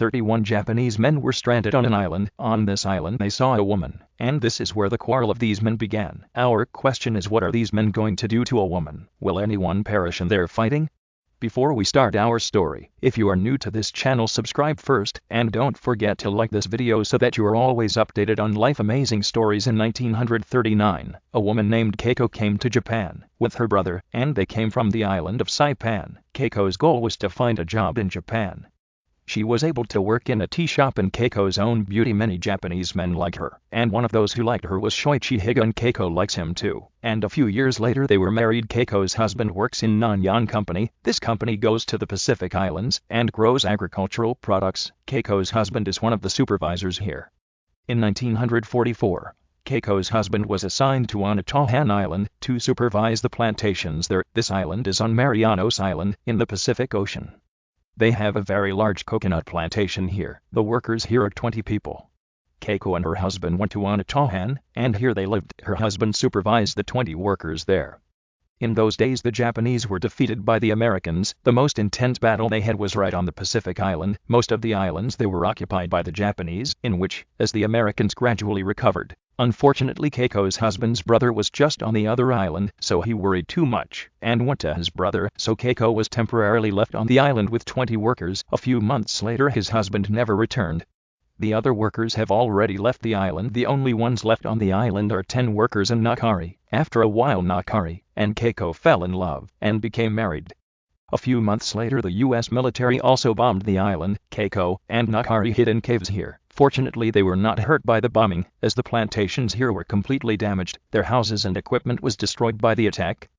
31 Japanese men were stranded on an island. On this island they saw a woman, and this is where the quarrel of these men began. Our question is, what are these men going to do to a woman? Will anyone perish in their fighting? Before we start our story, if you are new to this channel, subscribe first, and don't forget to like this video so that you are always updated on life amazing stories. In 1939, a woman named Keiko came to Japan with her brother, and they came from the island of Saipan. Keiko's goal was to find a job in Japan. She was able to work in a tea shop in Keiko's own beauty. Many Japanese men like her, and one of those who liked her was Shoichi Higa, and Keiko likes him too. And a few years later they were married. Keiko's husband works in Nanyang Company. This company goes to the Pacific Islands and grows agricultural products. Keiko's husband is one of the supervisors here. In 1944, Keiko's husband was assigned to Anatahan Island to supervise the plantations there. This island is on Marianos Island in the Pacific Ocean. They have a very large coconut plantation here. The workers here are 20 people. Keiko and her husband went to Anatahan, and here they lived. Her husband supervised the 20 workers there. In those days the Japanese were defeated by the Americans. The most intense battle they had was right on the Pacific Island. Most of the islands they were occupied by the Japanese, in which, as the Americans gradually recovered. Unfortunately, Keiko's husband's brother was just on the other island, so he worried too much and went to his brother, so Keiko was temporarily left on the island with 20 workers. A few months later his husband never returned. The other workers have already left the island. The only ones left on the island are 10 workers and Nakari. After a while Nakari and Keiko fell in love and became married. A few months later the US military also bombed the island. Keiko and Nakari hid in caves here. Fortunately they were not hurt by the bombing, as the plantations here were completely damaged. Their houses and equipment was destroyed by the attack.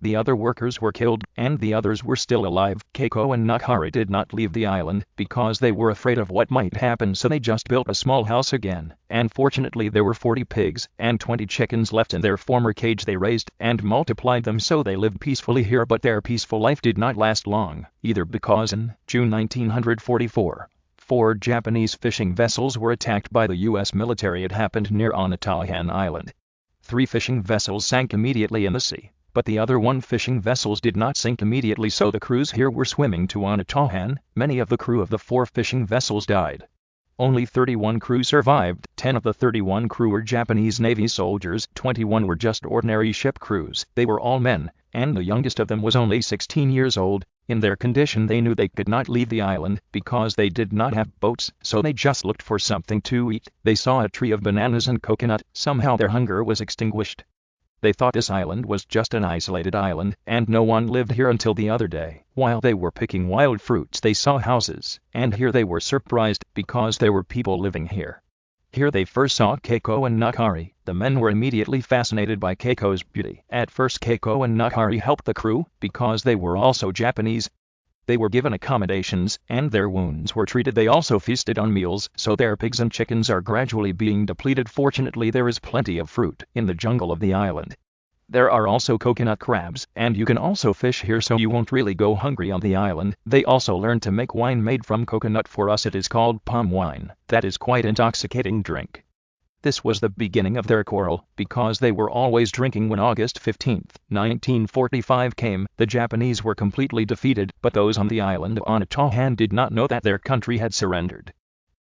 The other workers were killed, and the others were still alive. Keiko and Nakari did not leave the island, because they were afraid of what might happen, so they just built a small house again. And fortunately there were 40 pigs and 20 chickens left in their former cage. They raised and multiplied them, so they lived peacefully here. But their peaceful life did not last long, either, because in June 1944, 4 Japanese fishing vessels were attacked by the US military. It happened near Anatahan Island. 3 fishing vessels sank immediately in the sea, but the other 1 fishing vessels did not sink immediately, so the crews here were swimming to Anatahan. Many of the crew of the 4 fishing vessels died. Only 31 crew survived. 10 of the 31 crew were Japanese Navy soldiers, 21 were just ordinary ship crews. They were all men, and the youngest of them was only 16 years old. In their condition they knew they could not leave the island, because they did not have boats, so they just looked for something to eat. They saw a tree of bananas and coconut. Somehow their hunger was extinguished. They thought this island was just an isolated island, and no one lived here until the other day. While they were picking wild fruits they saw houses, and here they were surprised, because there were people living here. Here they first saw Keiko and Nakari. The men were immediately fascinated by Keiko's beauty. At first Keiko and Nakari helped the crew, because they were also Japanese. They were given accommodations, and their wounds were treated. They also feasted on meals, so their pigs and chickens are gradually being depleted. Fortunately there is plenty of fruit in the jungle of the island. There are also coconut crabs, and you can also fish here, so you won't really go hungry on the island. They also learned to make wine made from coconut. For us it is called palm wine. That is quite intoxicating drink. This was the beginning of their quarrel, because they were always drinking. When August 15, 1945 came, the Japanese were completely defeated, but those on the island of Anatahan did not know that their country had surrendered.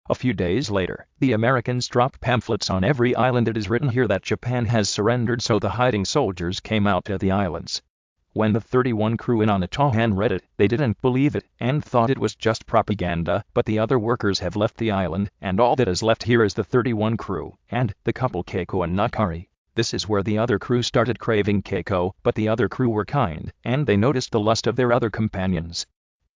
A few days later, the Americans dropped pamphlets on every island. It is written here that Japan has surrendered, so the hiding soldiers came out to the islands. When the 31 crew in Anatahan read it, they didn't believe it, and thought it was just propaganda. But the other workers have left the island, and all that is left here is the 31 crew, and the couple Keiko and Nakari. This is where the other crew started craving Keiko, but the other crew were kind, and they noticed the lust of their other companions.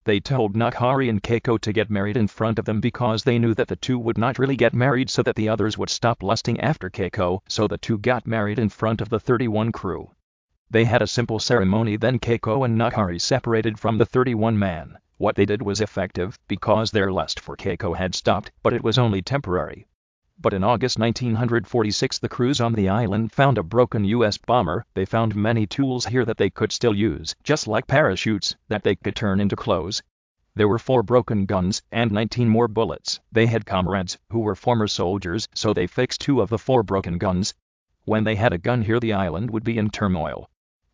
They told Nakari and Keiko to get married in front of them, because they knew that the two would not really get married, so that the others would stop lusting after Keiko. So the two got married in front of the 31 crew. They had a simple ceremony. Then Keiko and Nakari separated from the 31 man. What they did was effective, because their lust for Keiko had stopped, but it was only temporary. But in August 1946 the crews on the island found a broken US bomber. They found many tools here that they could still use, just like parachutes, that they could turn into clothes. There were 4 broken guns, and 19 more bullets. They had comrades, who were former soldiers, so they fixed 2 of the 4 broken guns. When they had a gun here the island would be in turmoil.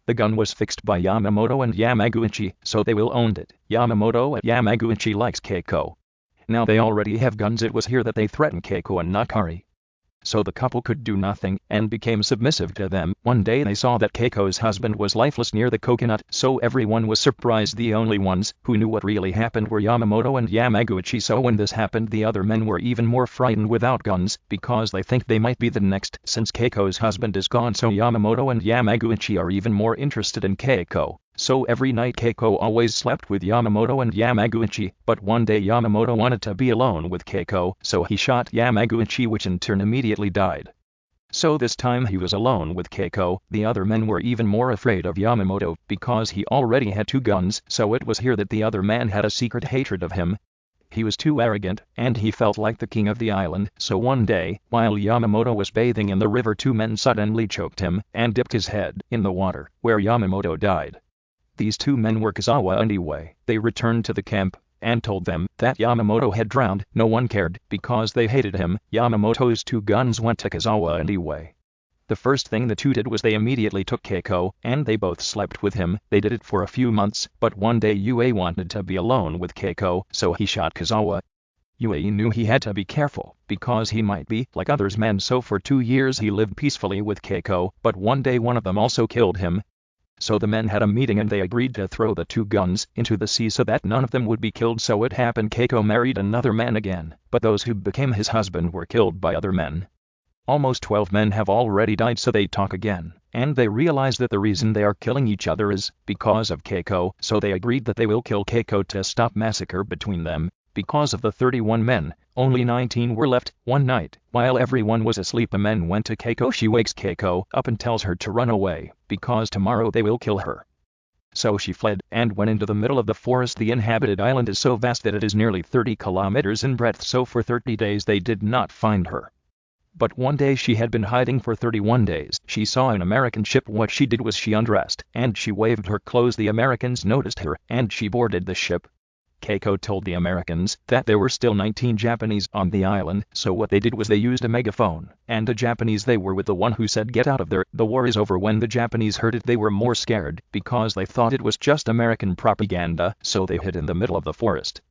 The gun was fixed by Yamamoto and Yamaguchi, so they will owned it. Yamamoto at Yamaguchi likes Keiko. Now they already have guns. It was here that they threatened Keiko and Nakari. So the couple could do nothing and became submissive to them. One day they saw that Keiko's husband was lifeless near the coconut, so everyone was surprised. The only ones who knew what really happened were Yamamoto and Yamaguchi. So when this happened, the other men were even more frightened without guns, because they think they might be the next. Since Keiko's husband is gone, so Yamamoto and Yamaguchi are even more interested in Keiko. So every night Keiko always slept with Yamamoto and Yamaguchi, but one day Yamamoto wanted to be alone with Keiko, so he shot Yamaguchi, which in turn immediately died. So this time he was alone with Keiko. The other men were even more afraid of Yamamoto, because he already had 2 guns, so it was here that the other man had a secret hatred of him. He was too arrogant, and he felt like the king of the island. So one day, while Yamamoto was bathing in the river, 2 men suddenly choked him, and dipped his head in the water, where Yamamoto died. These 2 men were Kazawa and Iwai. They returned to the camp and told them that Yamamoto had drowned. No one cared, because they hated him. Yamamoto's 2 guns went to Kazawa and Iwai. The first thing the 2 did was they immediately took Keiko, and they both slept with him. They did it for a few months, but one day Iwai wanted to be alone with Keiko, so he shot Kazawa. Iwai knew he had to be careful, because he might be like others men, so for 2 years he lived peacefully with Keiko, but one day one of them also killed him. So the men had a meeting and they agreed to throw the 2 guns into the sea so that none of them would be killed. So it happened. Keiko married another man again, but those who became his husband were killed by other men. Almost 12 men have already died, so they talk again, and they realize that the reason they are killing each other is because of Keiko, so they agreed that they will kill Keiko to stop massacre between them. Because of the 31 men, only 19 were left. One night, while everyone was asleep, a man went to Keiko. She wakes Keiko up and tells her to run away, because tomorrow they will kill her. So she fled and went into the middle of the forest. The inhabited island is so vast that it is nearly 30 kilometers in breadth, so for 30 days they did not find her. But one day she had been hiding for 31 days. She saw an American ship. What she did was she undressed, and she waved her clothes. The Americans noticed her, and she boarded the ship. Keiko told the Americans that there were still 19 Japanese on the island, so what they did was they used a megaphone, and the Japanese, they were with the one who said, "Get out of there, the war is over." When the Japanese heard it, they were more scared, because they thought it was just American propaganda, so they hid in the middle of the forest.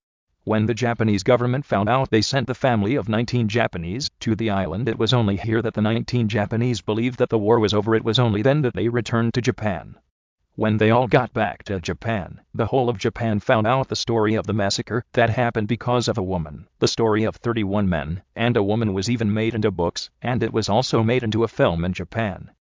When the Japanese government found out, they sent the family of 19 Japanese to the island. It was only here that the 19 Japanese believed that the war was over. It was only then that they returned to Japan. When they all got back to Japan, the whole of Japan found out the story of the massacre that happened because of a woman. The story of 31 men and a woman was even made into books, and it was also made into a film in Japan.